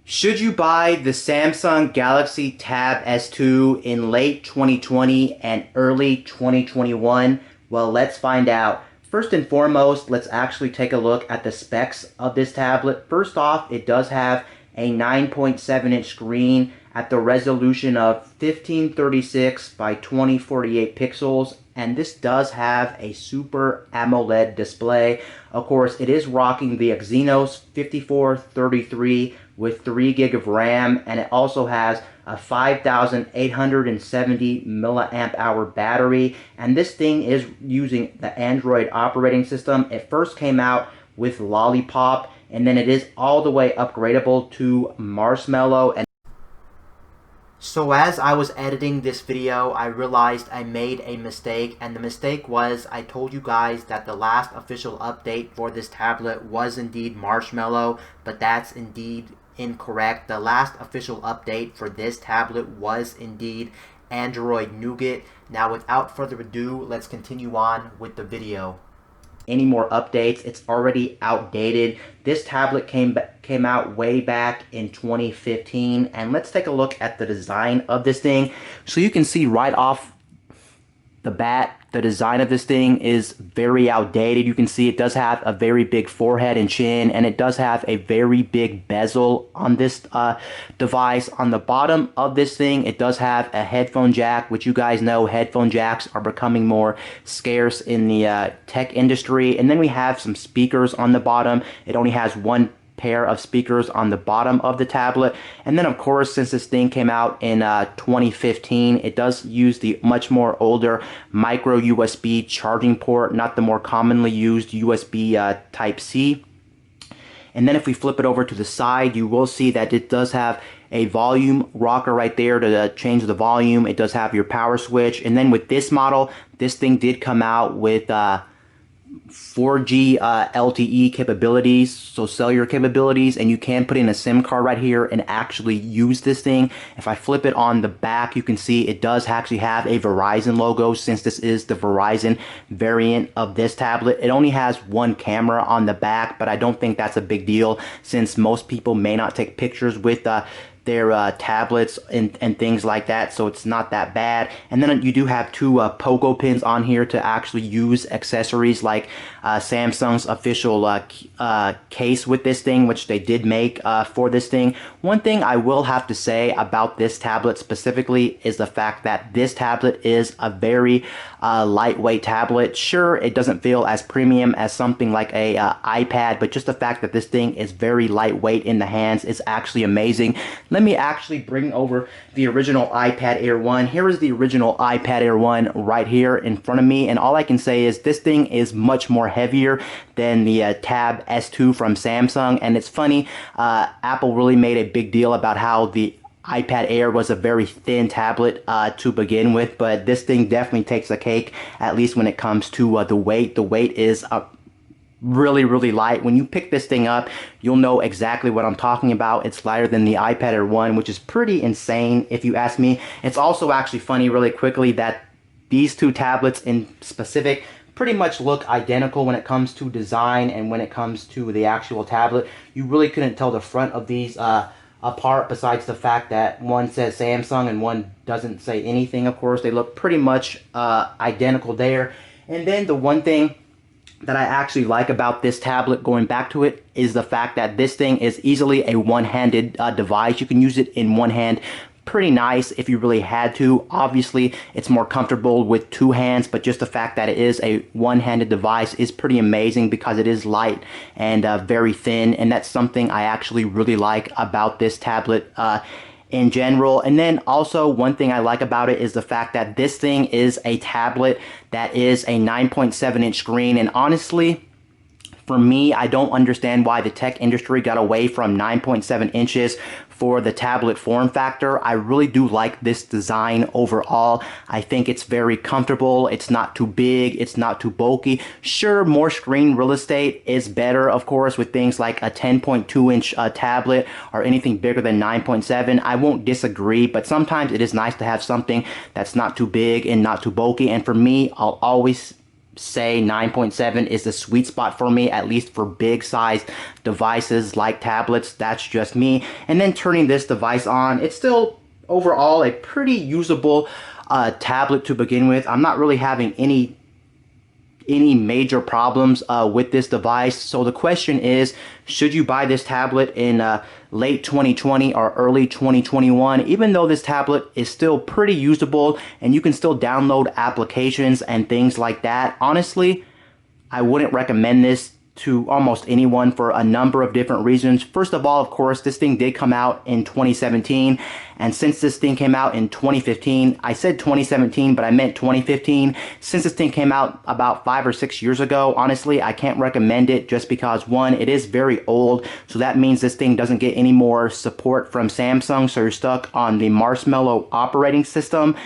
Should you buy the Samsung Galaxy Tab S2 in late 2020 and early 2021? Well, let's find out. First and foremost, let's actually take a look at the specs of this tablet. First off, it does have a 9.7-inch screen at the resolution of 1536 by 2048 pixels, and this does have a Super AMOLED display. Of course, it is rocking the Exynos 5433 with 3 gig of RAM, and it also has a 5870 milliamp hour battery, and this thing is using the Android operating system. It first came out with Lollipop, and then it is all the way upgradable to Marshmallow. And so as I was editing this video, I realized I made a mistake, and the mistake was I told you guys that the last official update for this tablet was indeed Marshmallow, but that's indeed incorrect. The last official update for this tablet was indeed Android Nougat. Now, without further ado, let's continue on with the video. Any more updates? It's already outdated. This tablet came out way back in 2015, and let's take a look at the design of this thing. So you can see right off the bat, the design of this thing is very outdated. You can see it does have a very big forehead and chin, and it does have a very big bezel on this device. On the bottom of this thing, it does have a headphone jack, which you guys know headphone jacks are becoming more scarce in the tech industry. And then we have some speakers on the bottom. It only has one pair of speakers on the bottom of the tablet. And then, of course, since this thing came out in 2015, it does use the much more older micro USB charging port, not the more commonly used USB Type-C. And then if we flip it over to the side, you will see that it does have a volume rocker right there to change the volume. It does have your power switch. And then with this model, this thing did come out with 4G LTE capabilities, so cellular capabilities, and you can put in a SIM card right here and actually use this thing. If I flip it on the back, you can see it does actually have a Verizon logo, since this is the Verizon variant of this tablet. It only has one camera on the back, but I don't think that's a big deal, since most people may not take pictures with their tablets and things like that, so it's not that bad. And then you do have two pogo pins on here to actually use accessories like Samsung's official case with this thing, which they did make for this thing. One thing I will have to say about this tablet specifically is the fact that this tablet is a very lightweight tablet. Sure, it doesn't feel as premium as something like a iPad, but just the fact that this thing is very lightweight in the hands is actually amazing. Let me actually bring over the original iPad Air 1. Here is the original iPad Air 1 right here in front of me, and all I can say is this thing is much more heavier than the Tab S2 from Samsung. And it's funny, Apple really made a big deal about how the iPad Air was a very thin tablet to begin with, but this thing definitely takes a cake, at least when it comes to the weight. The weight is really light. When you pick this thing up, you'll know exactly what I'm talking about. It's lighter than the iPad Air 1, which is pretty insane if you ask me. It's also actually funny really quickly that these two tablets in specific pretty much look identical when it comes to design and when it comes to the actual tablet. You really couldn't tell the front of these apart, besides the fact that one says Samsung and one doesn't say anything. Of course, they look pretty much identical there. And then the one thing that I actually like about this tablet, going back to it, is the fact that this thing is easily a one-handed device. You can use it in one hand pretty nice if you really had to. Obviously, it's more comfortable with two hands, but just the fact that it is a one-handed device is pretty amazing because it is light and very thin, and that's something I actually really like about this tablet in general. And then also one thing I like about it is the fact that this thing is a tablet that is a 9.7-inch screen, and honestly, for me, I don't understand why the tech industry got away from 9.7 inches for the tablet form factor. I really do like this design overall. I think it's very comfortable. It's not too big. It's not too bulky. Sure, more screen real estate is better, of course, with things like a 10.2-inch tablet or anything bigger than 9.7. I won't disagree, but sometimes it is nice to have something that's not too big and not too bulky. And for me, I'll always say 9.7 is the sweet spot for me, at least for big size devices like tablets. That's just me. And then turning this device on, it's still overall a pretty usable tablet to begin with. I'm not really having any major problems with this device. So the question is, should you buy this tablet in late 2020 or early 2021? Even though this tablet is still pretty usable and you can still download applications and things like that, honestly, I wouldn't recommend this to almost anyone for a number of different reasons. First of all, of course, this thing did come out in 2017, and since this thing came out in 2015, I said 2017, but I meant 2015. Since this thing came out about 5 or 6 years ago, honestly, I can't recommend it just because, one, it is very old, so that means this thing doesn't get any more support from Samsung, so you're stuck on the Marshmallow operating system.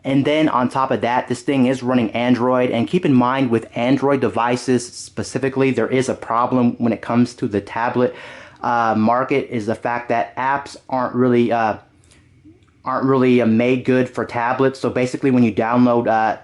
And then on top of that, this thing is running Android, and keep in mind with Android devices specifically, there is a problem when it comes to the tablet market, is the fact that apps aren't really made good for tablets. So basically when you download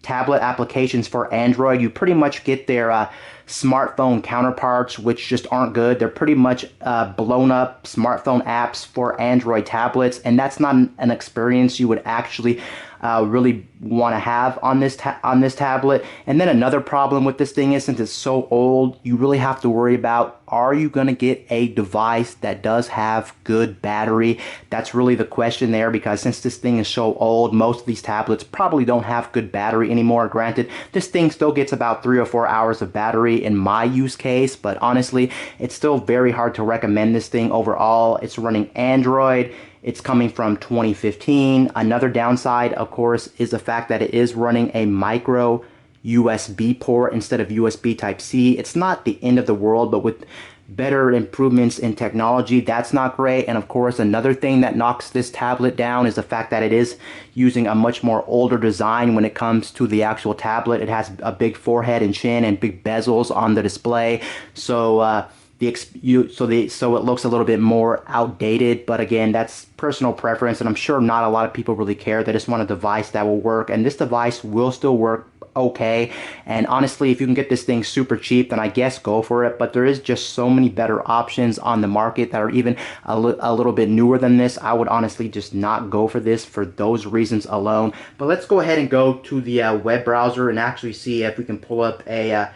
tablet applications for Android, you pretty much get their smartphone counterparts, which just aren't good. They're pretty much blown up smartphone apps for Android tablets, and that's not an experience you would actually really want to have on this tablet. And then another problem with this thing is, since it's so old, you really have to worry about, are you going to get a device that does have good battery? That's really the question there, because since this thing is so old, most of these tablets probably don't have good battery anymore. Granted, this thing still gets about 3 or 4 hours of battery in my use case, but honestly, it's still very hard to recommend this thing overall. It's running Android. It's coming from 2015. Another downside, of course, is the fact that it is running a micro USB port instead of USB Type-C. It's not the end of the world, but with better improvements in technology, that's not great. And of course, another thing that knocks this tablet down is the fact that it is using a much more older design when it comes to the actual tablet. It has a big forehead and chin and big bezels on the display. So so it looks a little bit more outdated, but again, that's personal preference, and I'm sure not a lot of people really care. They just want a device that will work, and this device will still work okay. And honestly, if you can get this thing super cheap, then I guess go for it. But there is just so many better options on the market that are even a little bit newer than this. I would honestly just not go for this for those reasons alone. But let's go ahead and go to the web browser and actually see if we can pull up a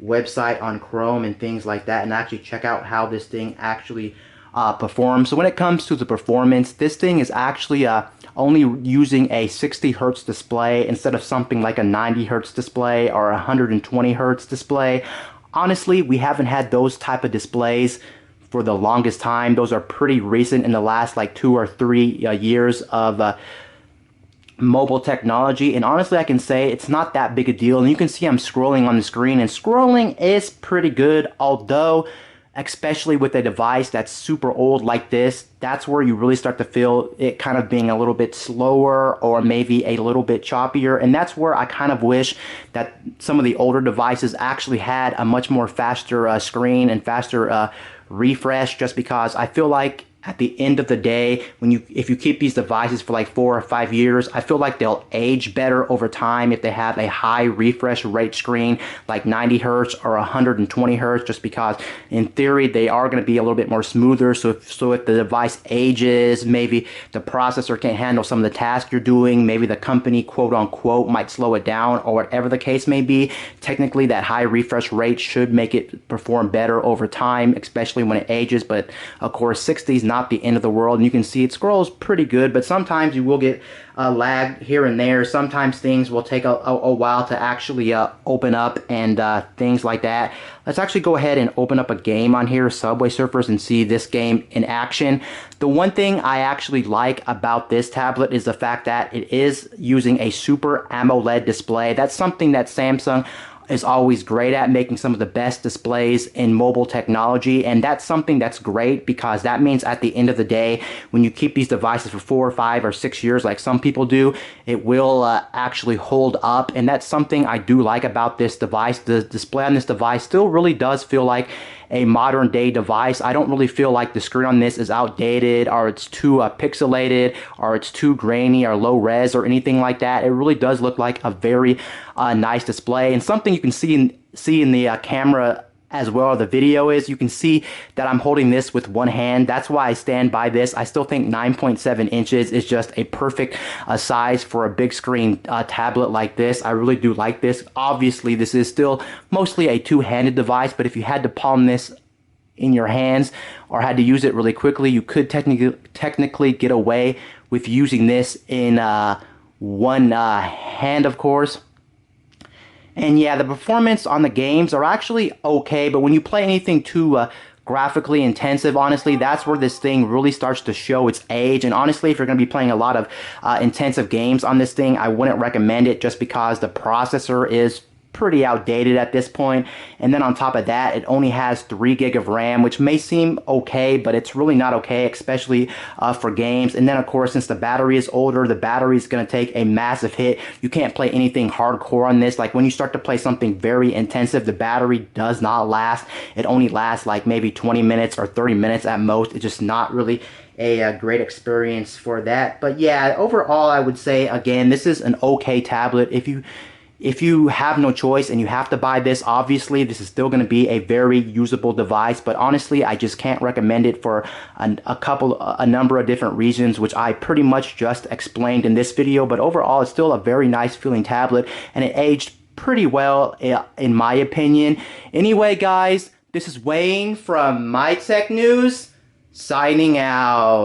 website on Chrome and things like that, and actually check out how this thing actually performs. So when it comes to the performance, this thing is actually only using a 60 hertz display instead of something like a 90 hertz display or a 120 hertz display. Honestly, we haven't had those type of displays for the longest time. Those are pretty recent, in the last like 2 or 3 years of mobile technology, and honestly I can say it's not that big a deal. And you can see I'm scrolling on the screen, and scrolling is pretty good, although especially with a device that's super old like this, that's where you really start to feel it kind of being a little bit slower or maybe a little bit choppier. And that's where I kind of wish that some of the older devices actually had a much more faster screen and faster refresh, just because I feel like at the end of the day, if you keep these devices for like 4 or 5 years, I feel like they'll age better over time if they have a high refresh rate screen like 90 hertz or 120 hertz, just because in theory they are going to be a little bit more smoother. So if the device ages, maybe the processor can't handle some of the tasks you're doing, maybe the company quote unquote might slow it down, or whatever the case may be, technically that high refresh rate should make it perform better over time, especially when it ages. But of course, 60 is not the end of the world, and you can see it scrolls pretty good, but sometimes you will get lag here and there. Sometimes things will take a while to actually open up and things like that. Let's actually go ahead and open up a game on here, Subway Surfers, and see this game in action. The one thing I actually like about this tablet is the fact that it is using a Super AMOLED display. That's something that Samsung is always great at, making some of the best displays in mobile technology. And that's something that's great, because that means at the end of the day, when you keep these devices for 4 or 5 or 6 years like some people do, it will actually hold up. And that's something I do like about this device. The display on this device still really does feel like a modern day device. I don't really feel like the screen on this is outdated, or it's too pixelated, or it's too grainy or low res or anything like that. It really does look like a very nice display, and something you can see in the camera as well, the video, is you can see that I'm holding this with one hand. That's why I stand by this. I still think 9.7 inches is just a perfect size for a big screen tablet like this. I really do like this. Obviously, this is still mostly a two-handed device, but if you had to palm this in your hands or had to use it really quickly, you could technically get away with using this in one hand, of course. And yeah, the performance on the games are actually okay, but when you play anything too graphically intensive, honestly, that's where this thing really starts to show its age. And honestly, if you're going to be playing a lot of intensive games on this thing, I wouldn't recommend it, just because the processor is pretty outdated at this point. And then on top of that, it only has 3 gig of RAM, which may seem okay, but it's really not okay, especially for games. And then of course, since the battery is older, the battery is going to take a massive hit. You can't play anything hardcore on this. Like when you start to play something very intensive, the battery does not last. It only lasts like maybe 20 minutes or 30 minutes at most. It's just not really a great experience for that. But yeah, overall, I would say, again, this is an okay tablet. If you have no choice and you have to buy this, obviously this is still going to be a very usable device, but honestly, I just can't recommend it for a number of different reasons, which I pretty much just explained in this video. But overall, it's still a very nice feeling tablet, and it aged pretty well in my opinion. Anyway, guys, this is Wayne from My Tech News, signing out.